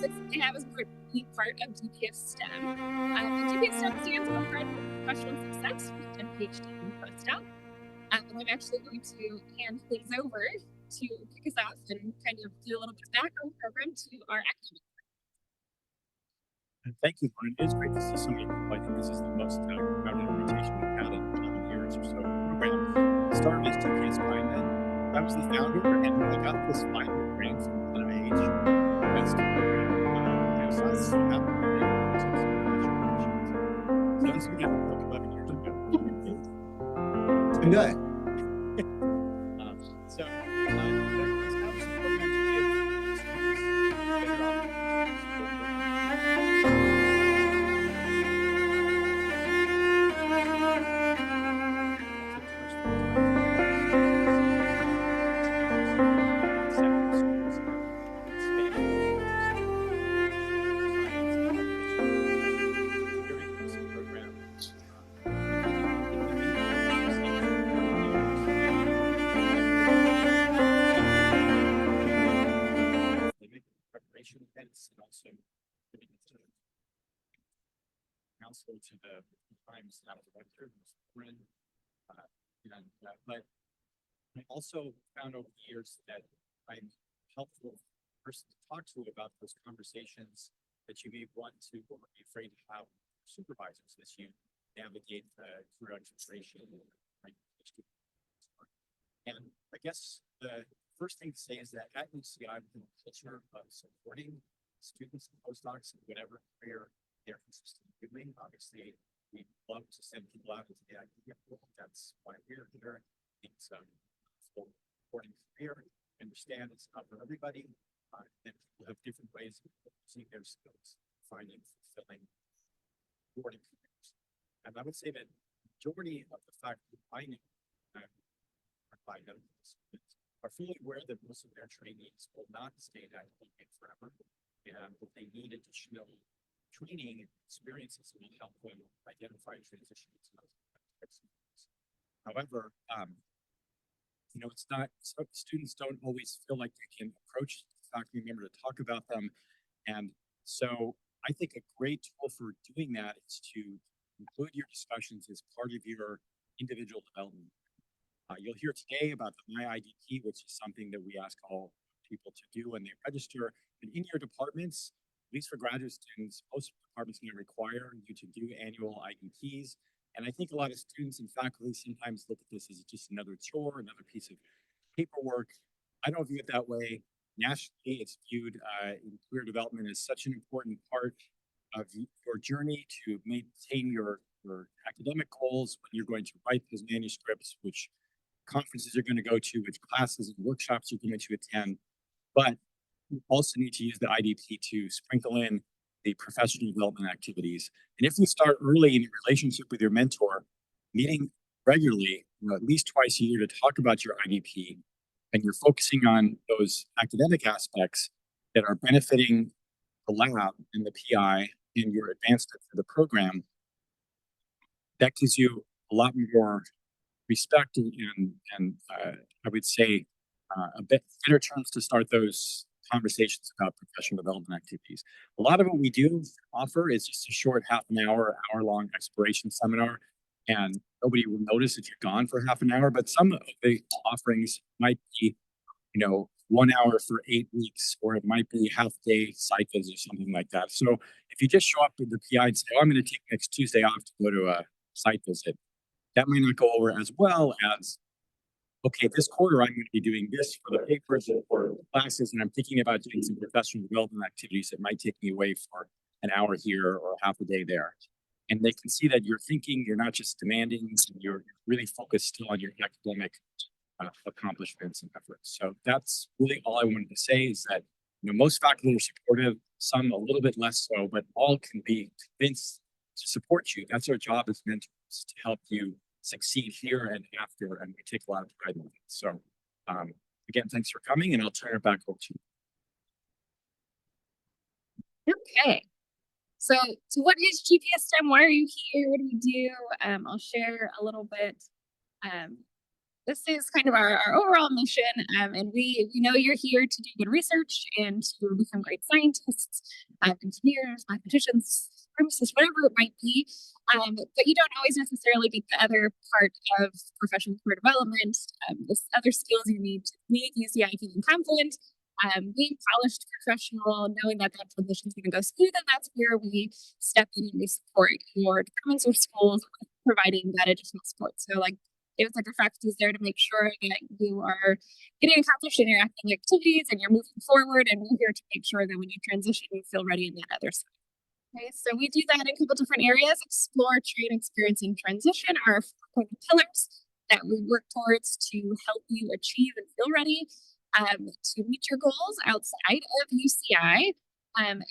I have as part of DPS STEM. DPS STEM stands for Professional Success and PhD in Postdoc. And I'm actually going to hand things over to kick us off and kind of do a little bit of background program to our academic. Thank you, Lauren. It is great to see so many people. I think this is the most crowded orientation we've had in 11 years or so. The program started as DPS Fineman. I was the founder, and I got this Fineman grant from NIH. That's the program. And so that's what happened. So this began like 11 years ago. It's been good. So, there's now some programs to give students better events and also giving it to council to the Times now director, but I also found over the years that I'm a helpful person to talk to about those conversations that you may want to or be afraid to have supervisors as you navigate career exploration. And I guess the first thing to say is that at UCI, we have a culture of supporting students and postdocs in whatever career they're interested in doing. Obviously, we love to send people out into the academia world. That's why we're here. It's supporting career. Understand it's not for everybody. And people have different ways of using their skills, finding fulfilling, rewarding careers. And I would say that the majority of the faculty I know are fully aware that most of their trainees will not stay in academia forever, and that they need additional training experiences that will help them identify transitions. However, it's not, students don't always feel like they can approach the faculty member to talk about them. And so I think a great tool for doing that is to include your discussions as part of your individual development. You'll hear today about the MyIDP, which is something that we ask all people to do when they register. And in your departments, at least for graduate students, most departments may require you to do annual IDPs. And I think a lot of students and faculty sometimes look at this as just another chore, another piece of paperwork. I don't view it that way. Nationally, it's viewed in career development as such an important part of your journey to maintain your academic goals when you're going to write those manuscripts, which conferences you're going to go to, which classes and workshops you're going to attend. But you also need to use the IDP to sprinkle in the professional development activities. And if you start early in your relationship with your mentor, meeting regularly, at least twice a year to talk about your IDP, and you're focusing on those academic aspects that are benefiting the lab and the PI and your advancement for the program, that gives you a lot more respect and I would say a bit better terms to start those conversations about professional development activities. A lot of what we do offer is just a short half an hour, hour-long exploration seminar, and nobody will notice if you're gone for half an hour, but some of the offerings might be, 1 hour for 8 weeks, or it might be half day site visit or something like that. So if you just show up with the PI and say, oh, I'm going to take next Tuesday off to go to a site visit, that may not go over as well as, okay, this quarter I'm going to be doing this for the papers and for classes, and I'm thinking about doing some professional development activities that might take me away for an hour here or half a day there. And they can see that you're thinking, you're not just demanding, you're really focused still on your academic accomplishments and efforts. So that's really all I wanted to say is that most faculty are supportive, some a little bit less so, but all can be convinced to support you. That's our job as mentors, to help you succeed here and after, and we take a lot of pride in it. So again, thanks for coming, and I'll turn it back over to you. Okay. So what is GPS STEM? Why are you here? What do we do? I'll share a little bit this is kind of our overall mission, and we know you're here to do good research and to become great scientists, engineers, mathematicians, pharmacists, whatever it might be. But you don't always necessarily get the other part of professional career development, this other skills you need to make UCI feeling confident, being polished professional, knowing that that transition is going to go smooth, and that's where we step in and we support your departments or schools with providing that additional support. So like David said, the faculty is there to make sure that you are getting accomplished in your academic activities and you're moving forward, and we're here to make sure that when you transition, you feel ready in that other side. Okay, so we do that in a couple different areas. Explore, train, experience, and transition are 4 pillars that we work towards to help you achieve and feel ready to meet your goals outside of UCI. And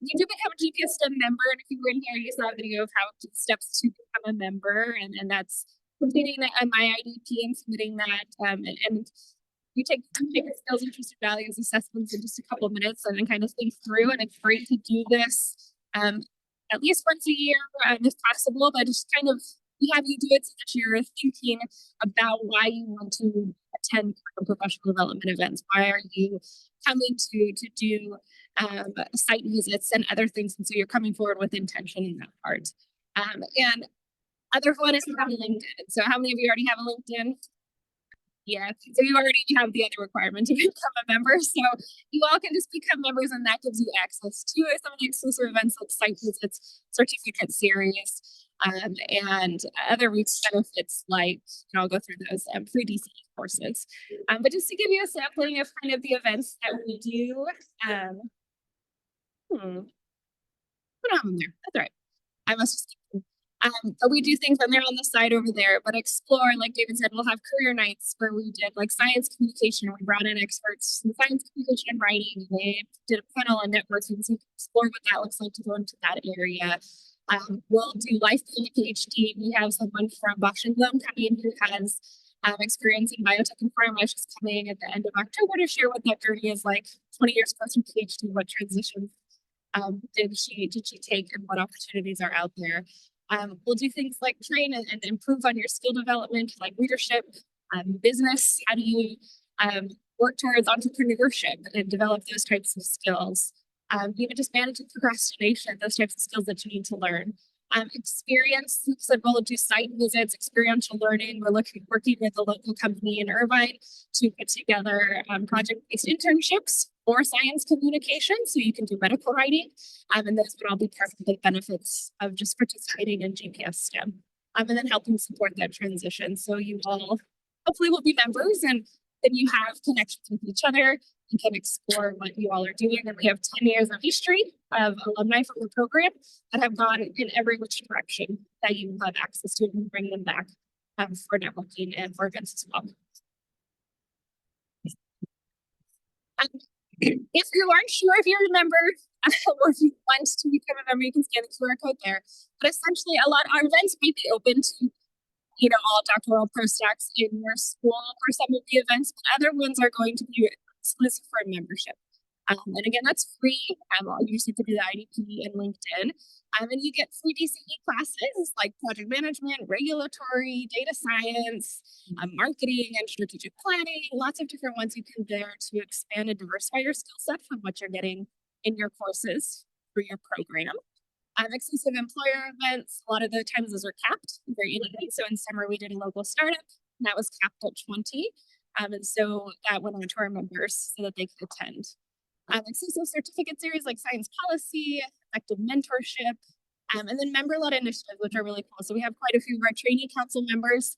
you do become a GPS STEM member, and if you were in here, you saw a video of how steps to become a member, and that's completing my IDP and submitting that. And you take your skills, interests, and values assessments in just a couple of minutes, and then kind of think through. And it's great to do this at least once a year, if possible. But just kind of we have you do it so that you're thinking about why you want to attend professional development events. Why are you coming to do site visits and other things? And so you're coming forward with intention in that part. And other one is having LinkedIn. So how many of you already have a LinkedIn? Yeah, so you already have the other requirement to become a member. So you all can just become members, and that gives you access to some of the exclusive events like site visits, certificate series, and other reach benefits like, I'll go through those free DCE courses. But just to give you a sampling of kind of the events that we do, put on them there. That's all right. I must have but we do things, and they're on the side over there. But explore, like David said, we'll have career nights where we did like science communication. We brought in experts in science communication and writing. They did a panel on networking, so you can explore what that looks like to go into that area. We'll do life in a PhD. We have someone from Bosch and Bloom coming in who has experience in biotech and pharma. She's coming at the end of October to share what that journey is like. 20 years post PhD, what transitions did she take, and what opportunities are out there. We'll do things like train and improve on your skill development, like leadership, business. How do you work towards entrepreneurship and develop those types of skills? Even just managing procrastination, those types of skills that you need to learn. Experience, so we'll do site visits, experiential learning. We're working with a local company in Irvine to put together project-based internships for science communication, so you can do medical writing, and those would all be part of the benefits of just participating in GPS STEM, and then helping support that transition. So you all hopefully will be members, and then you have connections with each other. You can explore what you all are doing, and we have 10 years of history of alumni from the program that have gone in every which direction that you have access to, and bring them back for networking and for events as well. If you aren't sure if you're a member or if you want to become a member, you can scan the QR code there. But essentially, a lot of our events might be open to all doctoral postdocs in your school for some of the events, but other ones are going to be exclusive for membership. And again, that's free. You just have to do the IDP and LinkedIn. And you get free DCE classes like project management, regulatory, data science, marketing, and strategic planning. Lots of different ones you can there to expand and diversify your skill set from what you're getting in your courses for your program. Exclusive employer events, a lot of the times those are capped, very individual. So in summer, we did a local startup, and that was capped at 20. And so that went on to our members so that they could attend. Exclusive certificate series like science policy, effective mentorship, and then member-led initiatives, which are really cool. So we have quite a few of our training council members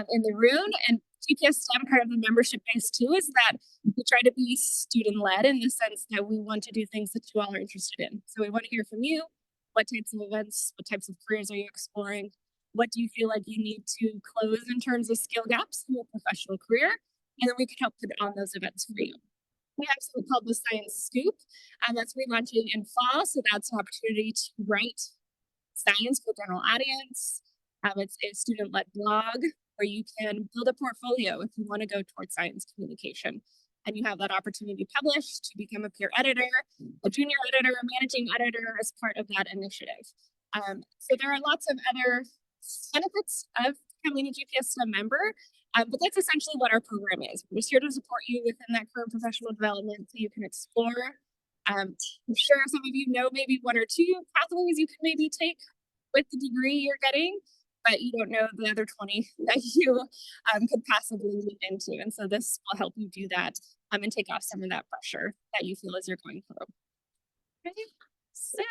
in the room, and GPS STEM, part of the membership base too, is that we try to be student-led in the sense that we want to do things that you all are interested in. So we want to hear from you. What types of events, what types of careers are you exploring? What do you feel like you need to close in terms of skill gaps in your professional career? And then we can help put on those events for you. We have something called the Science Scoop, and that's relaunching in fall. So that's an opportunity to write science for general audience. It's a student-led blog where you can build a portfolio if you want to go towards science communication. And you have that opportunity published to become a peer editor, a junior editor, a managing editor as part of that initiative. So there are lots of other benefits of becoming a GPS STEM member. But that's essentially what our program is. We're just here to support you within that career and professional development so you can explore. I'm sure some of you know maybe one or two pathways you can maybe take with the degree you're getting, but you don't know the other 20 that you could possibly move into. And so this will help you do that and take off some of that pressure that you feel as you're going through. Okay. So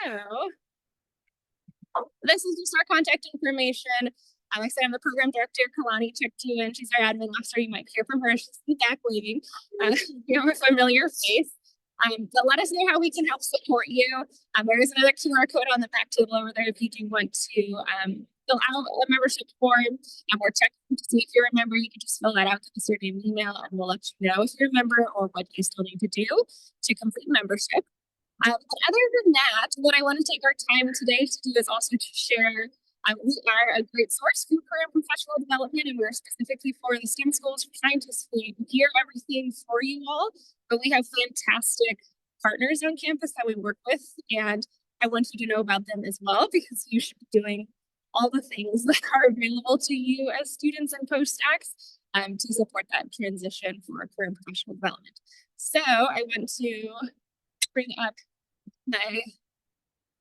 this is just our contact information. Like I said, I'm the program director. Kalani checked you in. She's our admin officer. You might hear from her. She's in the back waving. You have a familiar face. But let us know how we can help support you. There is another QR code on the back table over there if you do want to fill out a membership form or check to see if you're a member. You can just fill that out, give us your name and email, and we'll let you know if you're a member or what you still need to do to complete membership. But other than that, what I want to take our time today to do is also to share we are a great source for career and professional development, and we're specifically for the STEM schools for scientists. We gear everything for you all, but we have fantastic partners on campus that we work with, and I want you to know about them as well because you should be doing all the things that are available to you as students and postdocs to support that transition for career and professional development. So I want to bring up my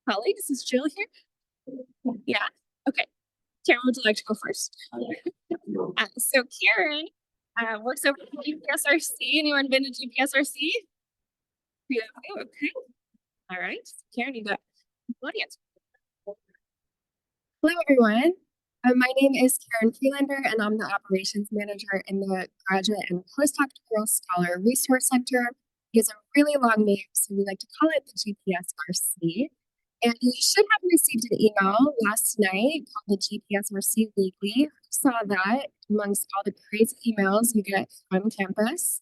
colleagues. Is Jill here? Yeah. Okay. Karen, would you like to go first? So Karen works over at GPSRC. Anyone been to GPSRC? Yeah. Okay. All right. Karen, you got the audience. Hello, everyone. My name is Karen Freelander, and I'm the operations manager in the Graduate and Postdoctoral Scholar Resource Center. It is a really long name, so we like to call it the GPSRC. And you should have received an email last night called the GPSRC Weekly. Saw that amongst all the crazy emails you get from campus.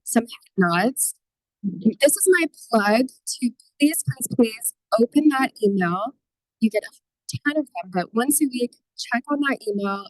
Some nods. This is my plug to please open that email. You get a ton of them, but once a week, check on that email.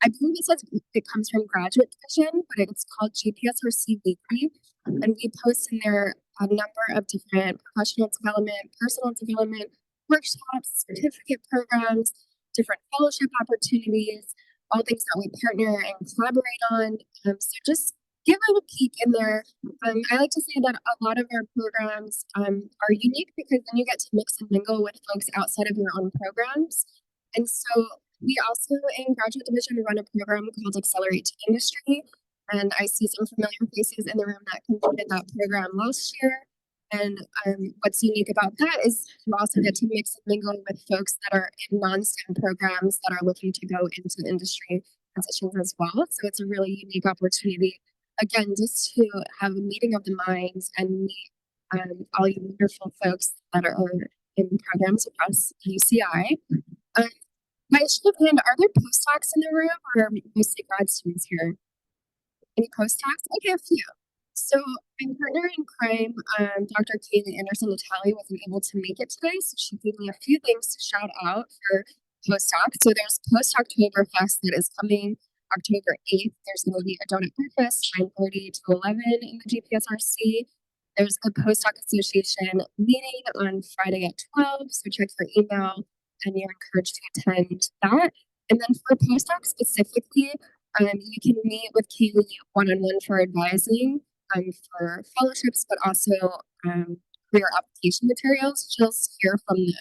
I believe it says it comes from Graduate Division, but it's called GPSRC Weekly. And we post in there a number of different professional development, personal development, workshops, certificate programs, different fellowship opportunities, all things that we partner and collaborate on. So just give it a peek in there. I like to say that a lot of our programs are unique because then you get to mix and mingle with folks outside of your own programs. And so we also in Graduate Division run a program called Accelerate to Industry. And I see some familiar faces in the room that completed that program last year. And what's unique about that is you also get to mix and mingle with folks that are in non-STEM programs that are looking to go into industry positions as well. So it's a really unique opportunity, again, just to have a meeting of the minds and meet all you wonderful folks that are in programs across UCI. My show of hand, are there postdocs in the room or mostly grad students here? Any postdocs? Okay, a few. So my partner in crime, Dr. Kaylee Anderson Natali wasn't able to make it today, so she gave me a few things to shout out for postdocs. So there's Post-Oktoberfest that is coming October 8th. There's going to be a donut breakfast, 9:30 to 11 in the GPSRC. There's a Postdoc Association meeting on Friday at 12, so check your email and you're encouraged to attend that. And then for postdocs specifically, you can meet with Kaylee one-on-one for advising for fellowships, but also career application materials. She'll hear from the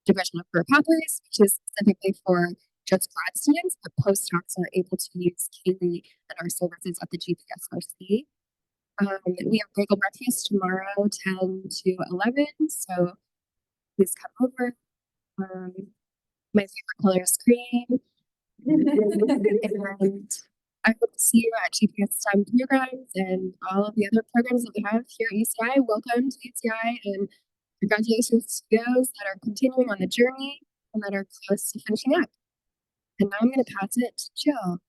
Division of Career Pathways, which is specifically for just grad students, but postdocs are able to use Kaylee and our services at the GPSRC. We have bagel breakfast tomorrow, 10 to 11, so please come over. My favorite color is green. And I hope to see you at GPS STEM programs and all of the other programs that we have here at UCI. Welcome to UCI and congratulations to those that are continuing on the journey and that are close to finishing up. And now I'm going to pass it to Jill.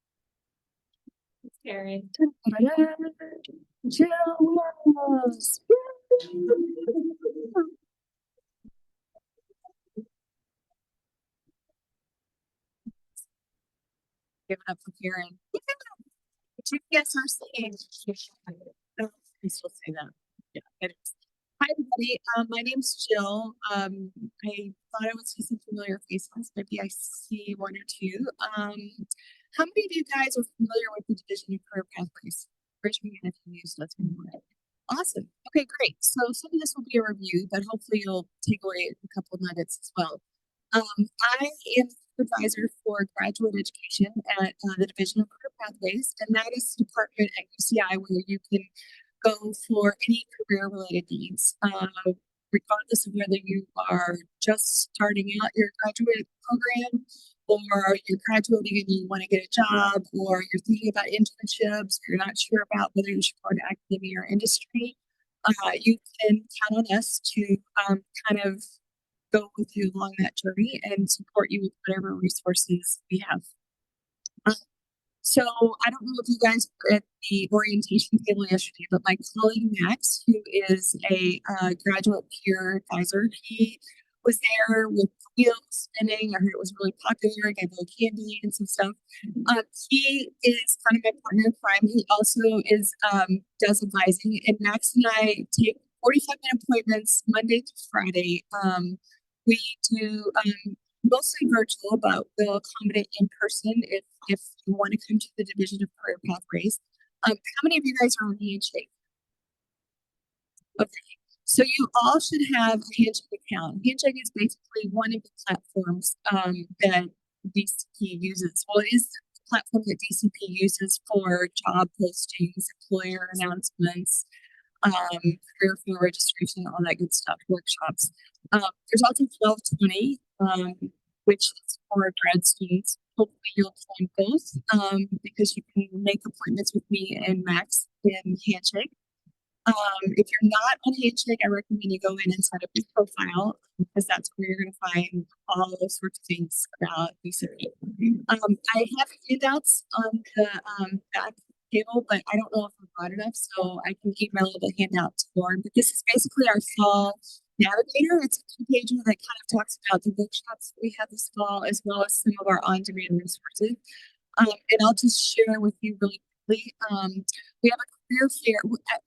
Karen. Jill Wells. Give it up for Karen. GPSRC. I still say that. Yeah, it is. Hi, everybody. My name's Jill. I thought I would see some familiar faces. Maybe I see one or two. How many of you guys are familiar with the Division of Career Pathways? Raise your hand if you use that's awesome. Okay, great. So some of this will be a review, but hopefully you'll take away a couple nuggets as well. I am advisor for graduate education at the Division of Career Pathways, and that is the department at UCI where you can go for any career related needs, regardless of whether you are just starting out your graduate program or you're graduating and you want to get a job or you're thinking about internships, or you're not sure about whether you should go to academia or industry. You can count on us to kind of go with you along that journey and support you with whatever resources we have. So I don't know if you guys were at the orientation table yesterday, but my colleague Max, who is a graduate peer advisor, he was there with wheels spinning. I heard it was really popular. I gave little candy and some stuff. He is kind of my partner in crime. He also is does advising, and Max and I take 45-minute appointments Monday to Friday. We do mostly virtual, but we'll accommodate in person if you want to come to the Division of Career Pathways. How many of you guys are on Handshake? Okay, so you all should have a Handshake account. Handshake is basically one of the platforms that DCP uses. Well, it is the platform that DCP uses for job postings, employer announcements, career fair registration, all that good stuff, workshops. There's also 1220, which is for grad students. Hopefully you'll join both because you can make appointments with me and Max in Handshake. If you're not on Handshake, I recommend you go in and set up your profile because that's where you're going to find all those sorts of things about DCP. I have handouts on the back table, but I don't know if I'm broad enough, so I can email the handouts form. But this is basically our fall navigator. It's a 2-pager that kind of talks about the workshops that we have this fall, as well as some of our on-demand resources. And I'll just share with you really quickly. We have a career fair.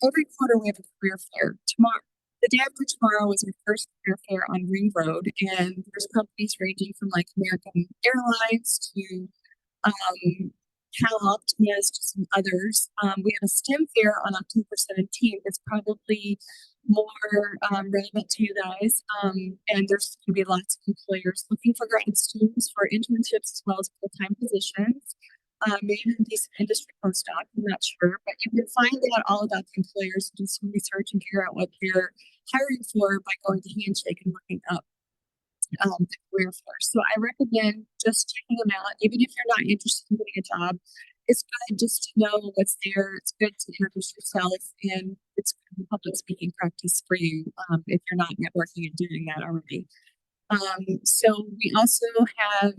Every quarter we have a career fair. Tomorrow, the day after tomorrow is our first career fair on Ring Road, and there's companies ranging from like American Airlines to CalOptimus to some others. We have a STEM fair on October 17th. It's probably more relevant to you guys. And there's going to be lots of employers looking for grad students for internships as well as full-time positions. Maybe even decent industry postdoc, I'm not sure, but you can find out all about the employers, do some research and figure out what they're hiring for by going to Handshake and looking up the career fair. So I recommend just checking them out, even if you're not interested in getting a job. It's good just to know what's there. It's good to introduce yourself, and it's good public speaking practice for you if you're not networking and doing that already. So we also have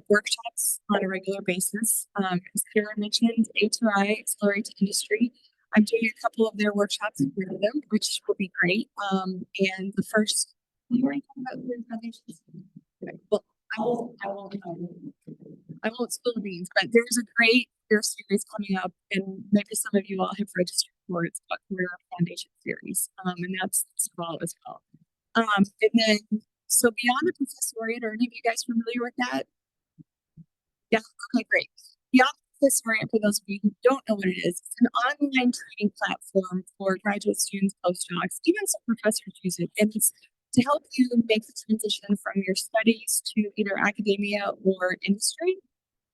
workshops on a regular basis. As Kara mentioned, A2I, Accelerate to Industry. I'm doing a couple of their workshops in them, which will be great. And the first, you already talked about the foundations. Okay, well, I won't spill the beans, but there's a great career series coming up, and maybe some of you all have registered for it. It's called Career Foundation Series, and that's this fall as well. And then, so beyond the professoriate, are any of you guys familiar with that? Yeah, okay, great. Beyond the professoriate, for those of you who don't know what it is, it's an online training platform for graduate students, postdocs, even some professors use it, and it's to help you make the transition from your studies to either academia or industry.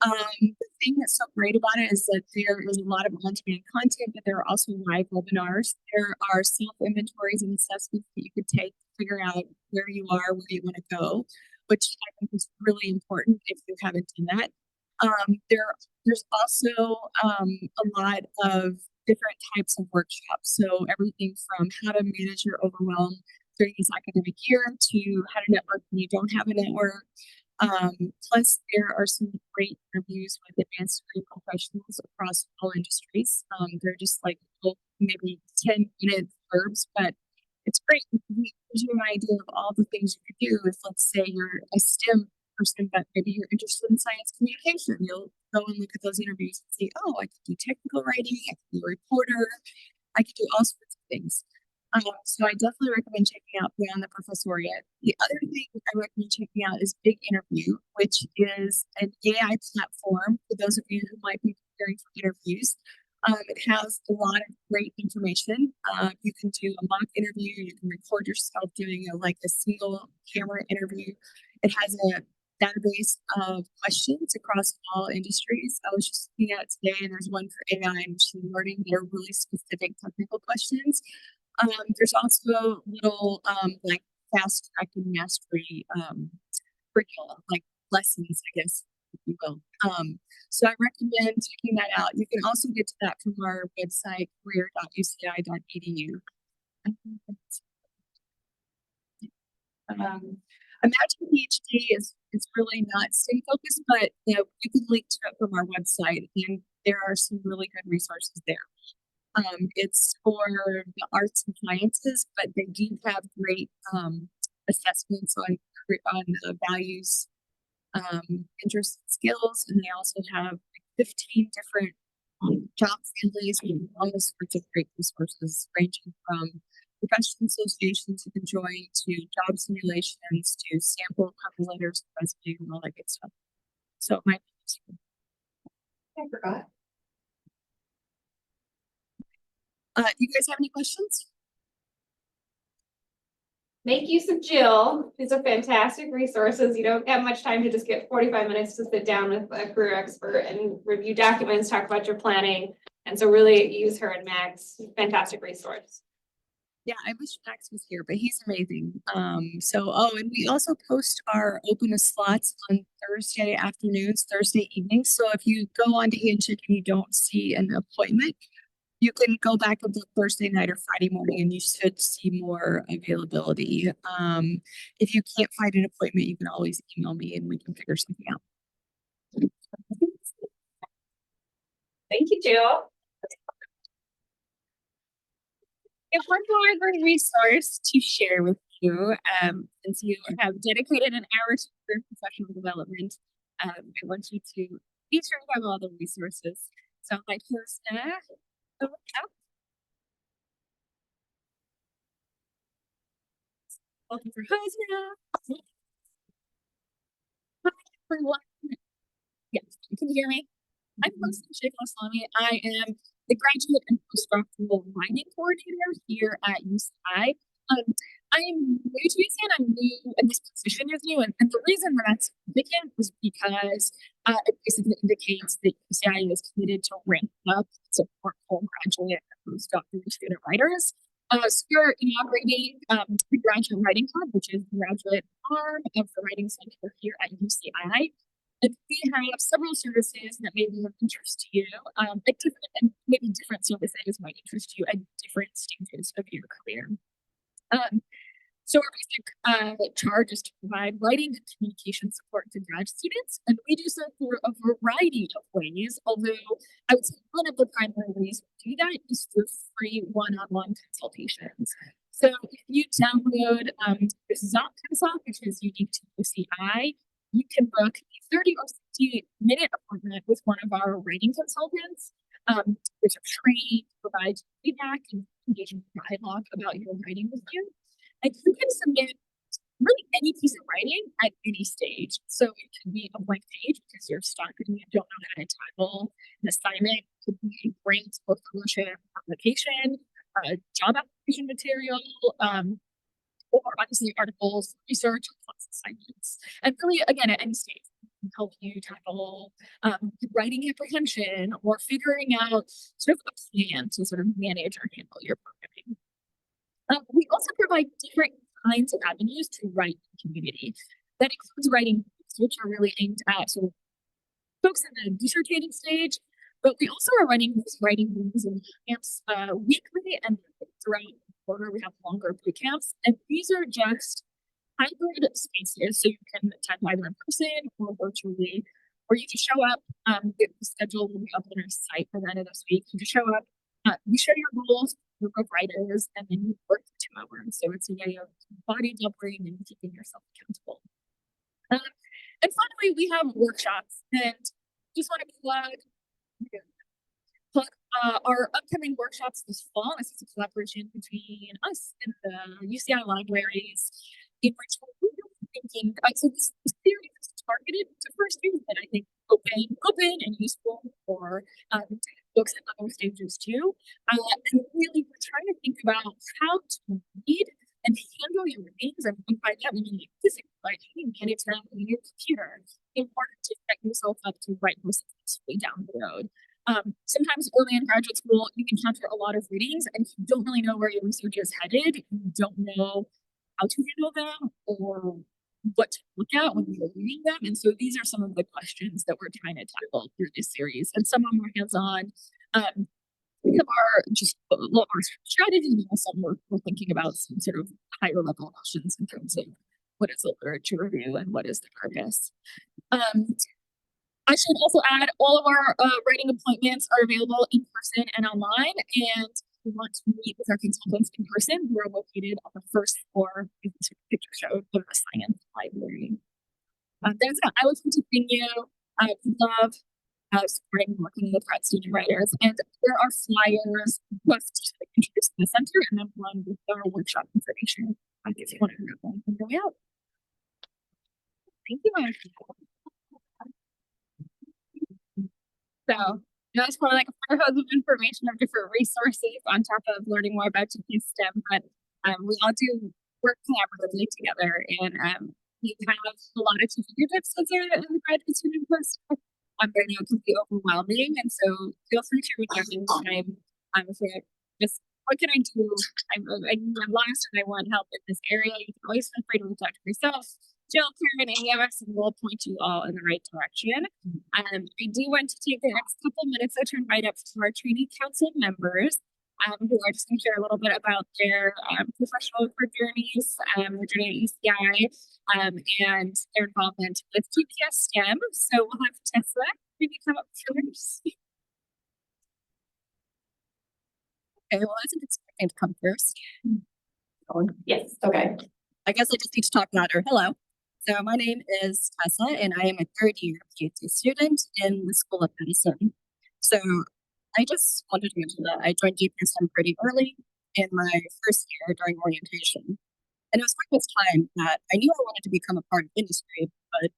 The thing that's so great about it is that there is a lot of on-demand content, but there are also live webinars. There are self-inventories and assessments that you could take to figure out where you are, where you want to go, which I think is really important if you haven't done that. There's also a lot of different types of workshops. So everything from how to manage your overwhelm during this academic year to how to network when you don't have a network. Plus, there are some great interviews with advanced degree professionals across all industries. They're just like maybe 10-minute verbs, but it's great. It gives you an idea of all the things you could do if, let's say, you're a STEM person, but maybe you're interested in science communication. You'll go and look at those interviews and see, oh, I could do technical writing, I could be a reporter, I could do all sorts of things. So I definitely recommend checking out Beyond the Professoriate. The other thing I recommend checking out is Big Interview, which is an AI platform for those of you who might be preparing for interviews. It has a lot of great information. You can do a mock interview. You can record yourself doing a single camera interview. It has a database of questions across all industries. I was just looking at it today, and there's one for AI and machine learning that are really specific technical questions. There's also little fast track and mastery curricula, like lessons, I guess, if you will. So I recommend checking that out. You can also get to that from our website, career.uci.edu. Imagine PhD is really not STEM focused, but you can link to it from our website, and there are some really good resources there. It's for the arts and sciences, but they do have great assessments on values, interests, and skills, and they also have 15 different job families with all sorts of great resources, ranging from professional associations you can join to job simulations to sample cover letters, resume, and all that good stuff. So it might be useful. I forgot. Do you guys have any questions? Make use of Jill. These are fantastic resources. You don't have much time to just get 45 minutes to sit down with a career expert and review documents, talk about your planning. And so really use her and Max. Fantastic resource. Yeah, I wish Max was here, but he's amazing. And we also post our open slots on Thursday afternoons, Thursday evenings. So if you go on to Handshake and you don't see an appointment, you can go back on Thursday night or Friday morning and you should see more availability. If you can't find an appointment, you can always email me and we can figure something out. Thank you, Jill. If one more great resource to share with you, since you have dedicated an hour to career professional development, I want you to be sure you have all the resources. So my post over now. Welcome for Hosna. Hi everyone. Yes, you can hear me. I'm Hosna Sheikh Al-Islami. I am the graduate and postdoctoral writing coordinator here at UCI. I am new to UCI and I'm new, and this position is new. And the reason that that's significant is because it basically indicates that UCI is committed to ramp up support for graduate and postdoctoral student writers. So we're inaugurating the Graduate Writing Club, which is the graduate arm of the Writing Center here at UCI. And we have several services that may be of interest to you, and maybe different services might interest you at different stages of your career. So our basic charge is to provide writing and communication support to grad students, and we do so through a variety of ways, although I would say one of the primary ways we do that is through free one-on-one consultations. So if you download this Zop Consult, which is unique to UCI, you can book a 30 or 60-minute appointment with one of our writing consultants. Which are trained to provide feedback and engage in dialogue about your writing review. And you can submit really any piece of writing at any stage. So it can be a blank page because you're stuck and you don't know how to title an assignment. It could be a grant or fellowship application, job application material, or obviously articles, research, plus assignments. And really, again, at any stage, can help you tackle writing apprehension or figuring out sort of a plan to sort of manage or handle your programming. We also provide different kinds of avenues to write in the community. That includes writing groups, which are really aimed at sort of folks in the dissertating stage, but we also are running these writing rooms and camps weekly, and throughout the quarter we have longer boot camps, and these are just hybrid spaces, so you can attend either in person or virtually, or you just show up. The schedule will be up on our site for the end of this week. You just show up, you share your goals, group of writers, and then you work for 2 hours. So it's a way of body doubling and keeping yourself accountable. And finally, we have workshops, and just want to plug our upcoming workshops this fall, this is a collaboration between us and the UCI libraries, in which we're thinking, so this series is targeted to first students, but I think open and useful for folks at other stages too. And really, we're trying to think about how to read and handle your readings, and by that we mean physically, like how you manage them on your computer in order to set yourself up to write more successfully down the road. Sometimes early in graduate school, you encounter a lot of readings and you don't really know where your research is headed. You don't know how to handle them or what to look at when you're reading them. And so these are some of the questions that we're trying to tackle through this series. And some of them are hands-on. Some are just a lot more strategy, and some we're thinking about some sort of higher level questions in terms of what is literature review and what is the purpose. I should also add all of our writing appointments are available in person and online. And if you want to meet with our consultants in person, we're located on the first floor of the picture show of the Science Library. That's it. I would like to thank you. I love supporting working with grad student writers. And there are flyers both to introduce the center and then one with our workshop information. If you want to grab one on the way out. Thank you, Mike. So that's probably like a fire hose of information of different resources on top of learning more about GPS STEM, but we all do work collaboratively together, and we have a lot of fingertips as a graduate student post. I know it can be overwhelming, and so feel free to reach out anytime. Just what can I do? I'm lost and I want help in this area. You can always feel free to reach out to myself, Jill, Karen, any of us, and we'll point you all in the right direction. I do want to take the next couple minutes to invite up to our training council members, who are just going to share a little bit about their professional career journeys, their journey at UCI, and their involvement with GPS STEM. So we'll have Tessa maybe come up first. Okay, well, I wasn't expecting to come first. Yes, okay. I guess I just need to talk louder. Hello. So my name is Tessa, and I am a third-year PhD student in the School of Medicine. So I just wanted to mention that I joined GPSM pretty early in my first year during orientation. And it was during this time that I knew I wanted to become a part of industry, but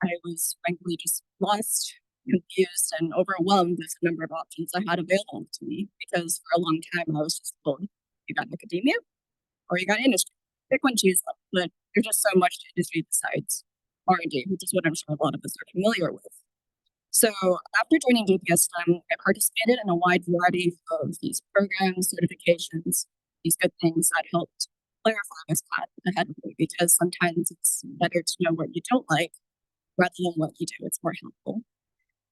I was frankly just lost, confused, and overwhelmed with the number of options I had available to me, because for a long time I was just told, you got academia or you got industry. Pick one, choose one. But there's just so much to industry besides R&D, which is what I'm sure a lot of us are familiar with. So after joining GPSM, I participated in a wide variety of these programs, certifications, these good things that helped clarify this path ahead of me, because sometimes it's better to know what you don't like rather than what you do. It's more helpful.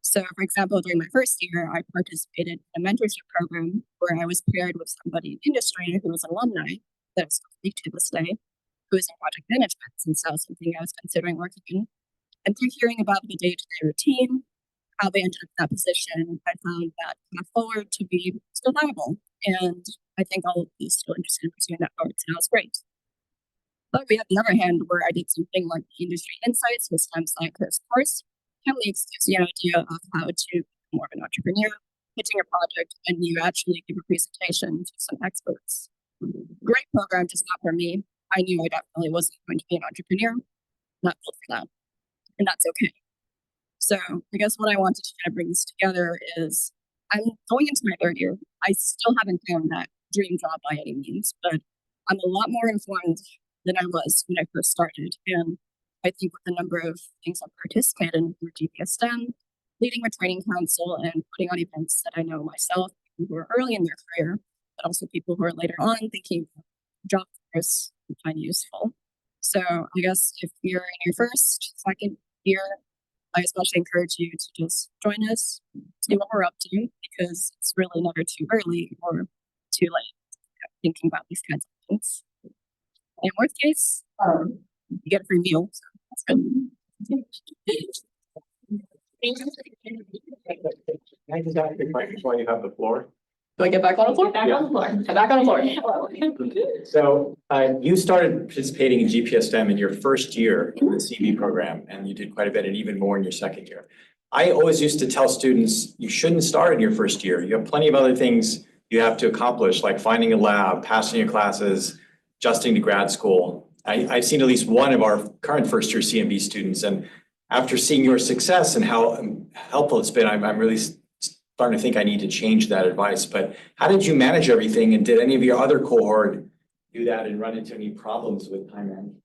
So, for example, during my first year, I participated in a mentorship program where I was paired with somebody in industry who was an alumni that I still speak to this day, who is in project management, since that was something I was considering working in. And through hearing about the day-to-day routine, how they ended up in that position, I found that path forward to be still viable. And I think all of these still interested in pursuing that forward, so that was great. But we have the other hand where I did something like the Industry Insights with STEM Scientist course. Really gives you an idea of how to be more of an entrepreneur, pitching a project, and you actually give a presentation to some experts. Great program, just not for me. I knew I definitely wasn't going to be an entrepreneur, not built for that, and that's okay. So I guess what I wanted to kind of bring this together is I'm going into my third year. I still haven't found that dream job by any means, but I'm a lot more informed than I was when I first started. And I think with the number of things I've participated in through GPS STEM, leading a training council and putting on events that I know myself, people who are early in their career, but also people who are later on thinking job fairs would find useful. So I guess if you're in your first, second year, I especially encourage you to just join us, see what we're up to, because it's really never too early or too late thinking about these kinds of things. In worst case, you get a free meal. So that's good. Can I just ask a question while you have the floor? Do I get back on the floor? Back on the floor. Get back on the floor. So you started participating in GPS STEM in your first year in the CB program, and you did quite a bit and even more in your second year. I always used to tell students, you shouldn't start in your first year. You have plenty of other things you have to accomplish, like finding a lab, passing your classes, adjusting to grad school. I've seen at least one of our current first year CMB students, and after seeing your success and how helpful it's been, I'm really starting to think I need to change that advice. But how did you manage everything, and did any of your other cohort do that and run into any problems with time management?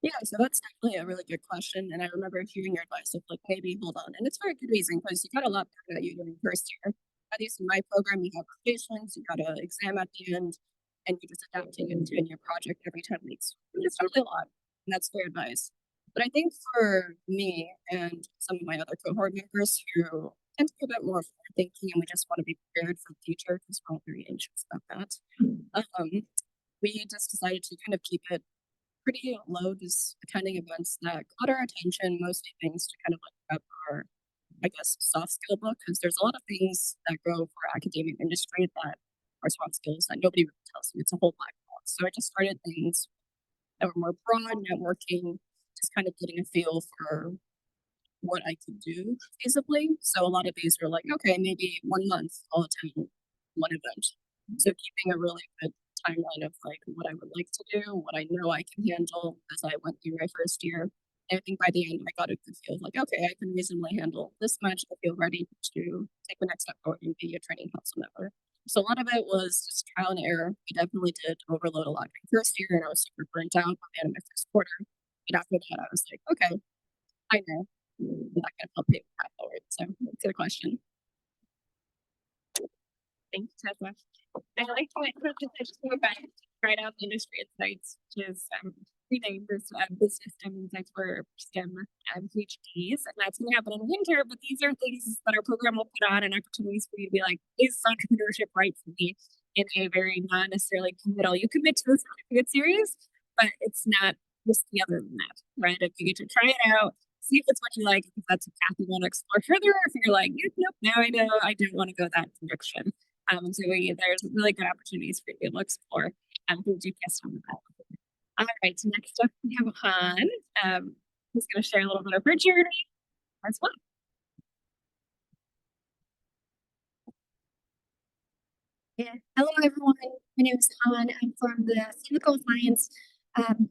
Yeah, so that's definitely a really good question. And I remember hearing your advice of like, maybe hold on. And it's for a good reason because you got a lot done at you during first year. At least in my program, you have rotations, you got an exam at the end, and you're just adapting and doing your project every 10 weeks. It's totally a lot. And that's fair advice. But I think for me and some of my other cohort members who tend to be a bit more forward thinking and we just want to be prepared for the future because we're all very anxious about that. We just decided to kind of keep it pretty low, just attending events that caught our attention, mostly things to kind of like up our, I guess, soft skill book, because there's a lot of things that go for academic industry that are soft skills that nobody really tells you. It's a whole black box. So I just started things that were more broad, networking, just kind of getting a feel for what I could do feasibly. So a lot of these were like, okay, maybe 1 month I'll attend one event. So keeping a really good timeline of like what I would like to do, what I know I can handle as I went through my first year. And I think by the end I got a good feel of like, okay, I can reasonably handle this much. I feel ready to take the next step forward and be a training council member. So a lot of it was just trial and error. We definitely did overload a lot in first year and I was super burnt out by the end of my first quarter. But after that I was like, okay, I know that can help pay the path forward. So that's a good question. Thanks, Tessa. I like how it just go back right out the industry insights, which is reading this business STEM insights for STEM PhDs, and that's going to happen in winter. But these are things that our program will put on and opportunities for you to be like, is entrepreneurship right for me? In a very not necessarily committal. You commit to the certificate series, but it's not risky other than that, right? If you get to try it out, see if it's what you like, if that's a path you want to explore further, or if you're like, nope, now I know I don't want to go that direction. So there's really good opportunities for you to explore through GPS on the map. All right, so next up we have Han, who's going to share a little bit of her journey as well. Yeah. Hello, everyone. My name is Han. I'm from the Physical Science, and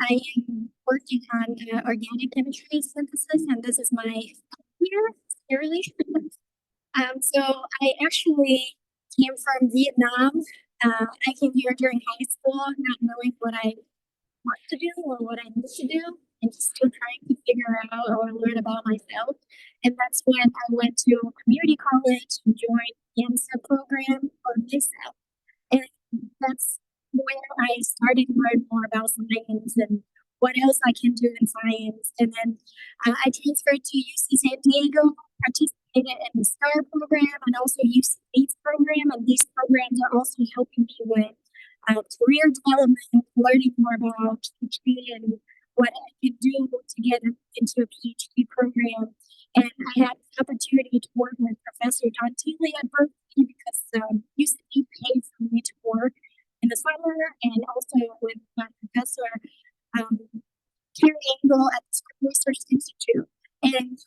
I am working on organic chemistry synthesis, and this is my year, yearly. So I actually came from Vietnam. I came here during high school, not knowing what I want to do or what I need to do, and just still trying to figure out or learn about myself. And that's when I went to community college and joined the MSA program for myself. And that's where I started to learn more about science and what else I can do in science. And then I transferred to UC San Diego, participated in the STAR program and also UC Bates program. And these programs are also helping me with career development, learning more about PhD and what I can do to get into a PhD program. And I had the opportunity to work with Professor John Teeley at Berkeley because UCB paid for me to work in the summer, and also with my professor Karen Engel at the Scripps Research Institute. And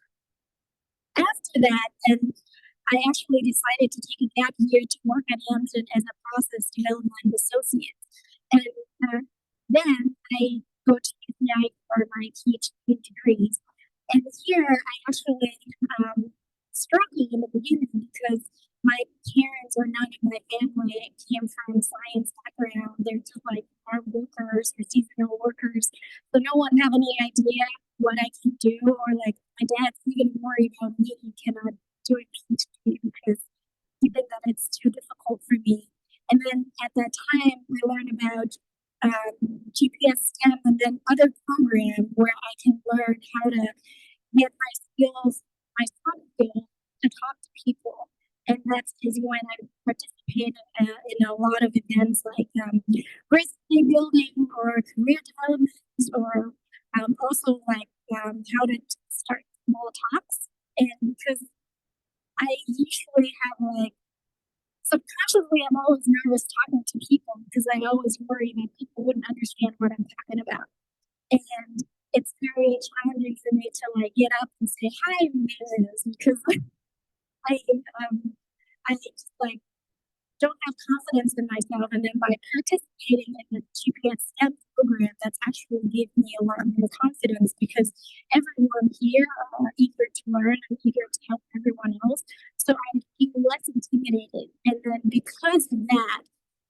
after that, then I actually decided to take a gap year to work at Amgen as a process development associate. And then I go to UCI for my PhD degrees. And here I actually struggled in the beginning because my parents or none of my family came from science background. They're just like farm workers or seasonal workers. So no one have any idea what I can do, or like my dad's even worried about me cannot do a PhD because he thinks that it's too difficult for me. And then at that time I learned about GPS STEM and then other programs where I can learn how to get my skills, my soft skills to talk to people. And that's is when I participated in a lot of events like resume building or career development, or also like how to start small talks. And because I usually have like subconsciously, I'm always nervous talking to people because I always worry that people wouldn't understand what I'm talking about. And it's very challenging for me to like get up and say hi, Ms. because I I just like don't have confidence in myself. And then by participating in the GPS STEM program, that's actually given me a lot more confidence because everyone here are eager to learn and eager to help everyone else. So I'm feeling less intimidated. And then because of that,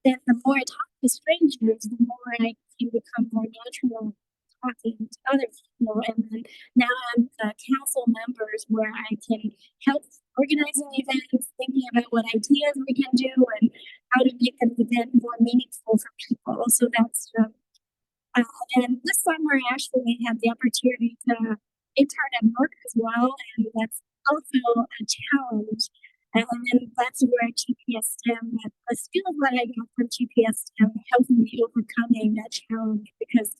then the more I talk to strangers, the more I can become more natural talking to other people. And then now I'm council members where I can help organizing events, thinking about what ideas we can do and how to make an event more meaningful for people. So that's and this summer I actually had the opportunity to intern at work as well, and that's also a challenge. And then that's where GPS STEM, the skills that I got from GPS STEM helped me overcoming that challenge because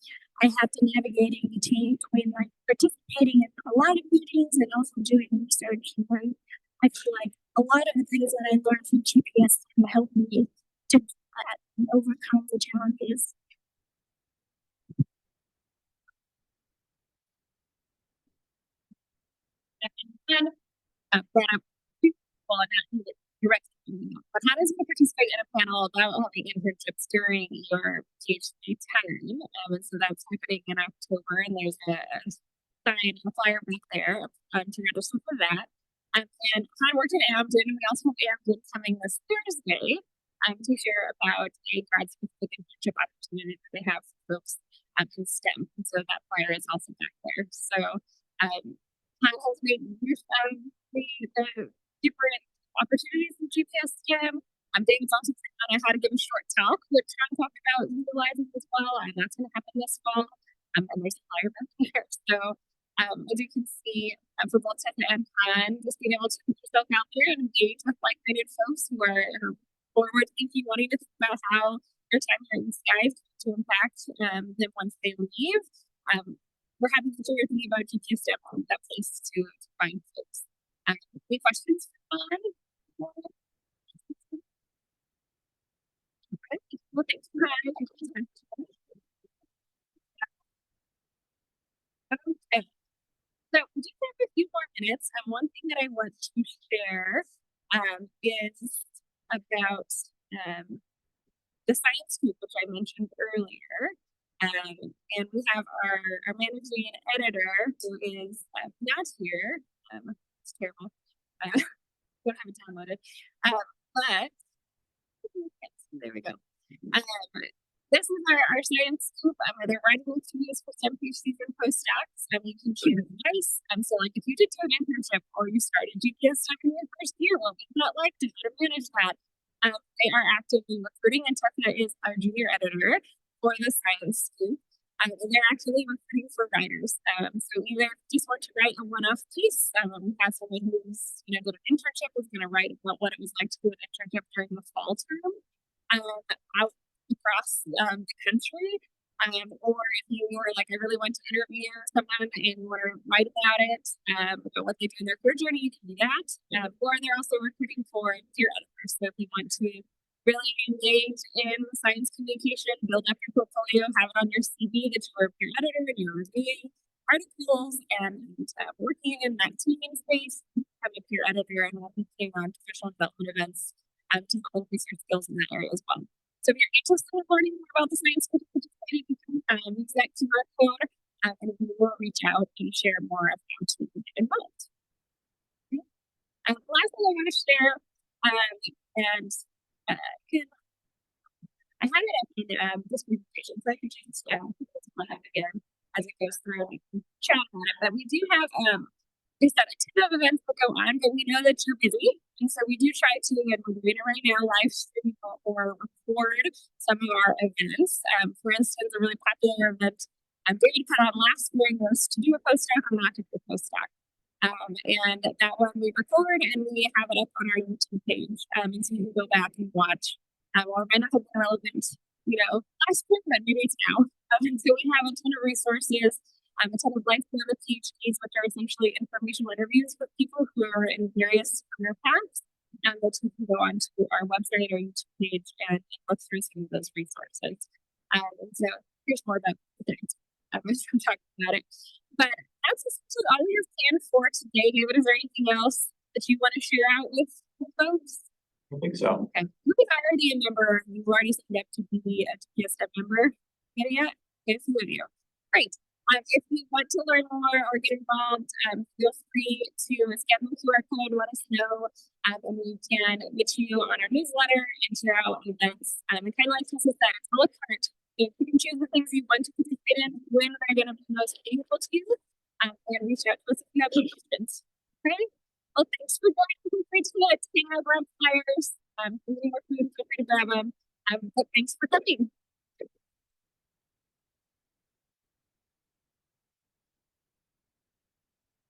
I have to navigating between like participating in a lot of meetings and also doing research. And I feel like a lot of the things that I learned from GPS STEM helped me to do that and overcome the challenges. And brought up people and that directly. But how does one participate in a panel about having internships during your PhD time? And so that's happening in October, and there's a sign, a flyer back there to register for that. And I worked in Amden, and we also have Amden coming this Thursday to hear about a grad specific internship opportunity that they have for folks in STEM. And so that flyer is also back there. So Kyle has made use of the different opportunities in GPS STEM. David's also thinking on how to give a short talk, which I'm talking about utilizing as well, and that's going to happen this fall. And there's a flyer back there. So as you can see, for both Tessa and Con, just being able to put yourself out there and engage with like-minded folks who are forward thinking, wanting to think about how their time here in the skies to impact them once they leave. We're happy to hear thinking about GPS STEM on that place to find folks. Any questions for Con? Okay, well, thanks for having me. Okay. So we just have a few more minutes, and one thing that I want to share is about the science group, which I mentioned earlier. And we have our managing editor who is not here. It's terrible. Don't have it downloaded. But there we go. This is our science group. They're writing interviews for STEM PhDs and postdocs, and we can share advice. So like if you did do an internship or you started GPS STEM in your first year, what would you not like to manage that? They are actively recruiting, and Tessa is our junior editor for the science group. They're actually recruiting for writers. So either just want to write a one-off piece, we have someone who's did an internship is going to write about what it was like to do an internship during the fall term out across the country. Or if you were like, I really want to interview someone and want to write about it, about what they do in their career journey, you can do that. Or they're also recruiting for peer editors. So if you want to really engage in science communication, build up your portfolio, have it on your CV that you're a peer editor and you're reviewing articles and working in that teaching space, have a peer editor and will be putting on professional development events to increase your skills in that area as well. So if you're interested in learning more about the science group, you can use that QR code and we will reach out and share more of how to get involved. Okay. The last thing I want to share, I had it in this presentation, so I can change again as it goes through. We can chat about it, but we do have we said a ton of events that go on, but we know that you're busy, and so we do try to, and we're doing it right now, live stream or record some of our events. For instance, a really popular event David put on last spring was to do a postdoc or not to do a postdoc. And that one we record and we have it up on our YouTube page. And so you can go back and watch. Or it might not have been relevant, last spring, but maybe it's now. And so we have a ton of resources, a ton of life beyond the PhDs, which are essentially informational interviews with people who are in various career paths. And that you can go onto our website or YouTube page and look through some of those resources. And so here's more about the things. as we're talking about it. But that's essentially all we have planned for today. David, is there anything else that you want to share out with folks? I think so. Okay, who is already a member? You've already signed up to be a TPS step member. There yet? Okay, a few of you. Great. If you want to learn more or get involved, feel free to scan the QR code, let us know, and we can get you on our newsletter and share out events. And kind of like Tessa said, it's a la carte. You can choose the things you want to participate in when they're going to be most meaningful to you, and reach out to us if you have any questions. Okay. Well, thanks for joining. Feel free to hang out, grab flyers, any more food, feel free to grab them. But thanks for coming.